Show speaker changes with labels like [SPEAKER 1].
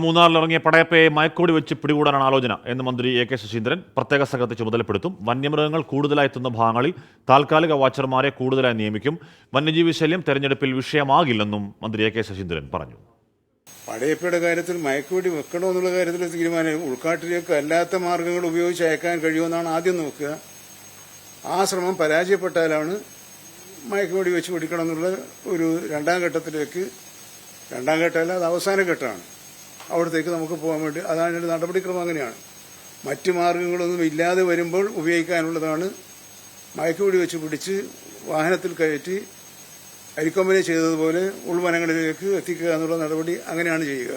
[SPEAKER 1] മൂന്നാറിലിറങ്ങിയ പടയപ്പയെ മയക്കുവെടി വെച്ച് പിടികൂടാനാണ് ആലോചന എന്ന് മന്ത്രി എ.കെ. ശശീന്ദ്രൻ പ്രത്യേക സംഘത്തെ ചുമതലപ്പെടുത്തും. വന്യമൃഗങ്ങൾ കൂടുതലായി എത്തുന്ന ഭാഗങ്ങളിൽ താൽക്കാലിക വാച്ചർമാരെ കൂടുതലായി നിയമിക്കും. വന്യജീവി ശല്യം തെരഞ്ഞെടുപ്പിൽ വിഷയമാകില്ലെന്നും മന്ത്രി എ.കെ. ശശീന്ദ്രൻ പറഞ്ഞു.
[SPEAKER 2] പടയപ്പയുടെ കാര്യത്തിൽ മയക്കുവെടി വെക്കണമെന്നുള്ള കാര്യത്തിൽ തീരുമാനം ഉൾക്കാട്ടിലേക്ക് അല്ലാത്ത മാർഗങ്ങൾ ഉപയോഗിച്ച് അയക്കാൻ കഴിയുമെന്നാണ് ആദ്യം നോക്കുക. ആ ശ്രമം പരാജയപ്പെട്ടാലാണ് മയക്കുവെടി വെച്ച് പിടിക്കണം എന്നുള്ള ഒരു രണ്ടാം ഘട്ടമല്ല, അത് അവസാന ഘട്ടമാണ്. അവിടത്തേക്ക് നമുക്ക് പോകാൻ വേണ്ടി അതാണ് നടപടിക്രമം. അങ്ങനെയാണ്. മറ്റു മാർഗങ്ങളൊന്നും ഇല്ലാതെ വരുമ്പോൾ ഉപയോഗിക്കാനുള്ളതാണ് മയക്കുവെടി വെച്ച് പിടിച്ച് വാഹനത്തിൽ കയറ്റി അരിക്കൊമ്പനെ ചെയ്തതുപോലെ ഉൾവനങ്ങളിലേക്ക് എത്തിക്കുക എന്നുള്ള നടപടി അങ്ങനെയാണ് ചെയ്യുക.